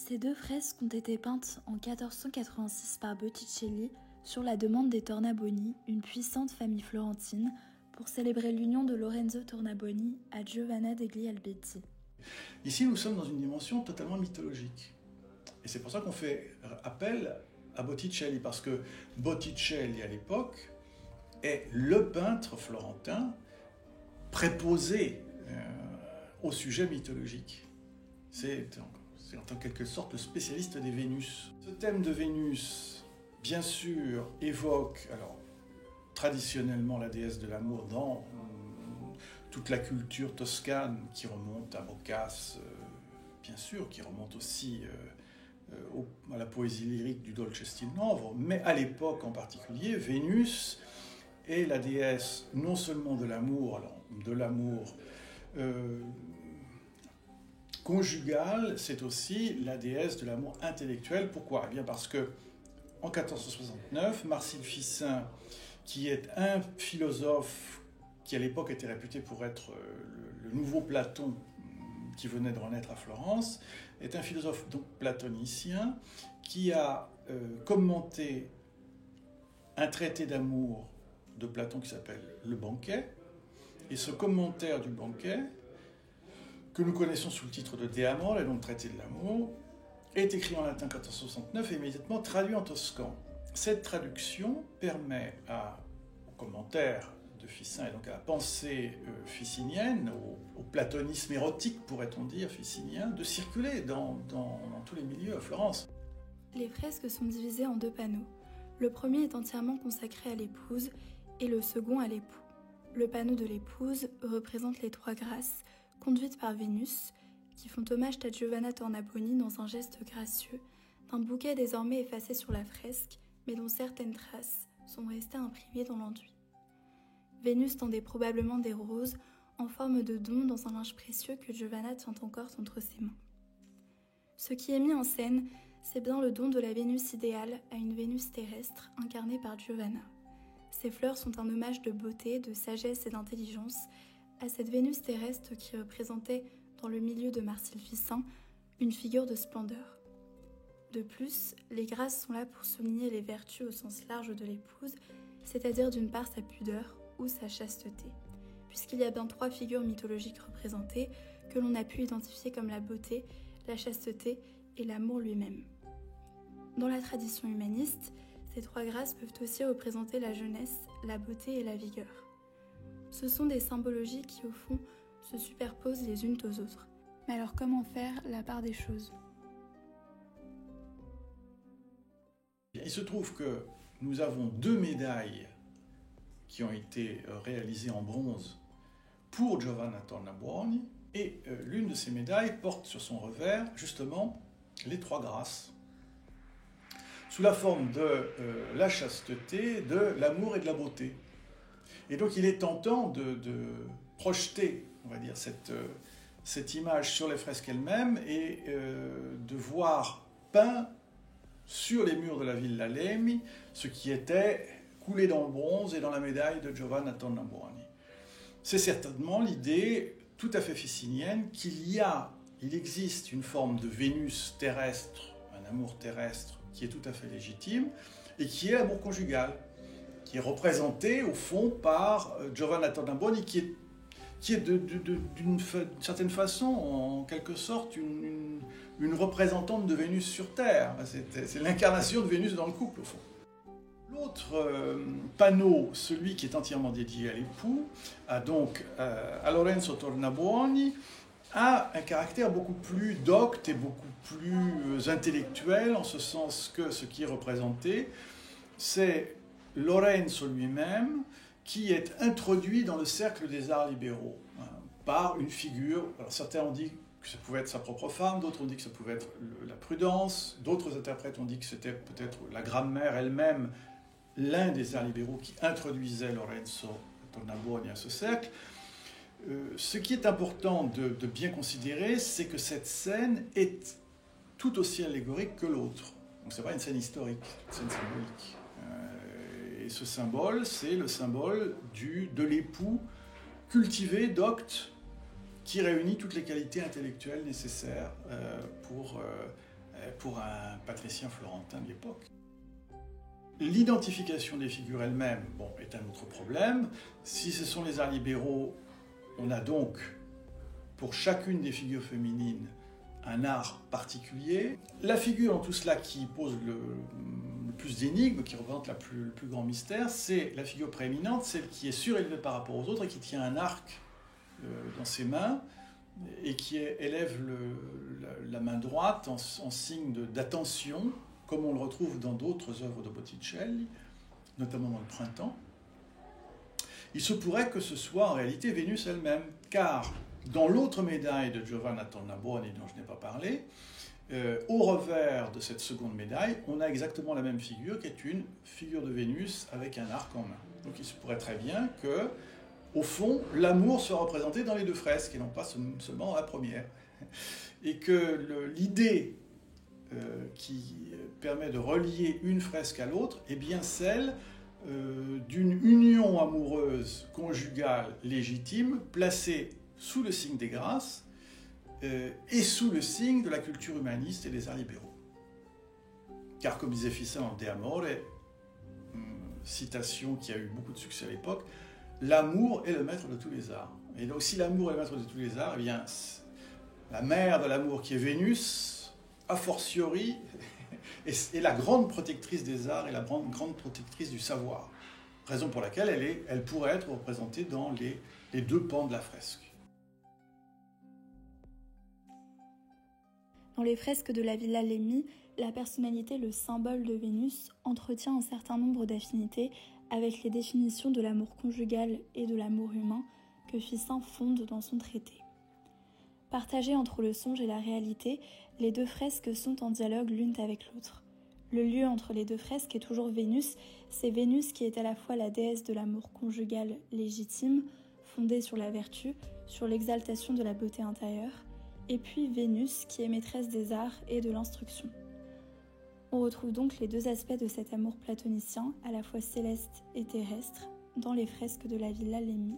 Ces deux fresques ont été peintes en 1486 par Botticelli sur la demande des Tornabuoni, une puissante famille florentine, pour célébrer l'union de Lorenzo Tornabuoni à Giovanna degli Albizzi. Ici, nous sommes dans une dimension totalement mythologique. Et c'est pour ça qu'on fait appel à Botticelli, parce que Botticelli, à l'époque, est le peintre florentin préposé au sujet mythologique. C'est en quelque sorte le spécialiste des Vénus. Ce thème de Vénus, bien sûr, évoque traditionnellement la déesse de l'amour dans toute la culture toscane qui remonte à Boccace, bien sûr, qui remonte aussi à la poésie lyrique du Dolce Stil Novo, mais à l'époque en particulier, Vénus est la déesse non seulement de l'amour, conjugal, c'est aussi la déesse de l'amour intellectuel. Pourquoi ? Eh bien parce que en 1469, Marcille Ficin, qui est un philosophe qui à l'époque était réputé pour être le nouveau Platon qui venait de renaître à Florence, est un philosophe donc platonicien qui a commenté un traité d'amour de Platon qui s'appelle Le Banquet. Et ce commentaire du Banquet, que nous connaissons sous le titre de De Amore, et donc traité de l'amour, est écrit en latin 1469 et immédiatement traduit en toscan. Cette traduction permet au commentaire de Ficin et donc à la pensée ficinienne, au platonisme érotique, pourrait-on dire, ficinien, de circuler dans tous les milieux à Florence. Les fresques sont divisées en deux panneaux. Le premier est entièrement consacré à l'épouse et le second à l'époux. Le panneau de l'épouse représente les trois grâces conduites par Vénus, qui font hommage à Giovanna Tornabuoni dans un geste gracieux, d'un bouquet désormais effacé sur la fresque, mais dont certaines traces sont restées imprimées dans l'enduit. Vénus tendait probablement des roses en forme de dôme dans un linge précieux que Giovanna tient encore entre ses mains. Ce qui est mis en scène, c'est bien le don de la Vénus idéale à une Vénus terrestre incarnée par Giovanna. Ces fleurs sont un hommage de beauté, de sagesse et d'intelligence à cette Vénus terrestre qui représentait, dans le milieu de Marcille Ficin, une figure de splendeur. De plus, les grâces sont là pour souligner les vertus au sens large de l'épouse, c'est-à-dire d'une part sa pudeur ou sa chasteté, puisqu'il y a bien trois figures mythologiques représentées que l'on a pu identifier comme la beauté, la chasteté et l'amour lui-même. Dans la tradition humaniste, ces trois grâces peuvent aussi représenter la jeunesse, la beauté et la vigueur. Ce sont des symbologies qui, au fond, se superposent les unes aux autres. Mais alors comment faire la part des choses ? Il se trouve que nous avons deux médailles qui ont été réalisées en bronze pour Giovanna Tornabuoni, et l'une de ces médailles porte sur son revers, justement, les trois grâces, sous la forme de la chasteté, de l'amour et de la beauté. Et donc il est tentant de projeter, on va dire, cette image sur les fresques elles-mêmes et de voir peint sur les murs de la Villa Lemi ce qui était coulé dans le bronze et dans la médaille de Giovanna Tornabuoni. C'est certainement l'idée tout à fait ficinienne qu'il existe une forme de Vénus terrestre, un amour terrestre qui est tout à fait légitime et qui est l'amour conjugal, qui est représenté au fond par Giovanna Tornabuoni, qui est d'une certaine façon, en quelque sorte, une représentante de Vénus sur Terre. C'est l'incarnation de Vénus dans le couple, au fond. L'autre panneau, celui qui est entièrement dédié à l'époux, à Lorenzo Tornabuoni, a un caractère beaucoup plus docte et beaucoup plus intellectuel, en ce sens que ce qui est représenté, c'est Lorenzo lui-même, qui est introduit dans le cercle des arts libéraux par une figure. Alors certains ont dit que ça pouvait être sa propre femme, d'autres ont dit que ça pouvait être la prudence, d'autres interprètes ont dit que c'était peut-être la grammaire elle-même, l'un des arts libéraux qui introduisait Lorenzo Tornabuoni à ce cercle. Ce qui est important de bien considérer, c'est que cette scène est tout aussi allégorique que l'autre. Donc c'est pas une scène historique, une scène symbolique. Et ce symbole, c'est le symbole de l'époux cultivé, docte, qui réunit toutes les qualités intellectuelles nécessaires pour pour un patricien florentin de l'époque. L'identification des figures elles-mêmes est un autre problème. Si ce sont les arts libéraux, on a donc, pour chacune des figures féminines, un art particulier. La figure en tout cela qui pose le plus d'énigmes, qui représente le plus grand mystère, c'est la figure prééminente, celle qui est surélevée par rapport aux autres et qui tient un arc dans ses mains et qui élève la main droite en signe d'attention, comme on le retrouve dans d'autres œuvres de Botticelli, notamment dans le Printemps. Il se pourrait que ce soit en réalité Vénus elle-même, car dans l'autre médaille de Giovanna Tornabuoni dont je n'ai pas parlé, au revers de cette seconde médaille, on a exactement la même figure, qui est une figure de Vénus avec un arc en main. Donc il se pourrait très bien que, au fond, l'amour soit représenté dans les deux fresques, et non pas seulement dans la première. Et que l'idée qui permet de relier une fresque à l'autre est bien celle d'une union amoureuse conjugale légitime, placée sous le signe des grâces et sous le signe de la culture humaniste et des arts libéraux. Car comme disait Ficin dans De Amore, citation qui a eu beaucoup de succès à l'époque, l'amour est le maître de tous les arts. Et donc si l'amour est le maître de tous les arts, eh bien la mère de l'amour qui est Vénus, a fortiori, est la grande protectrice des arts et la grande protectrice du savoir. Raison pour laquelle elle pourrait être représentée dans les deux pans de la fresque. Dans les fresques de la Villa Lemmi, la personnalité, le symbole de Vénus, entretient un certain nombre d'affinités avec les définitions de l'amour conjugal et de l'amour humain que Ficin fonde dans son traité. Partagées entre le songe et la réalité, les deux fresques sont en dialogue l'une avec l'autre. Le lieu entre les deux fresques est toujours Vénus, c'est Vénus qui est à la fois la déesse de l'amour conjugal légitime, fondée sur la vertu, sur l'exaltation de la beauté intérieure, et puis Vénus qui est maîtresse des arts et de l'instruction. On retrouve donc les deux aspects de cet amour platonicien, à la fois céleste et terrestre, dans les fresques de la Villa Lemmi.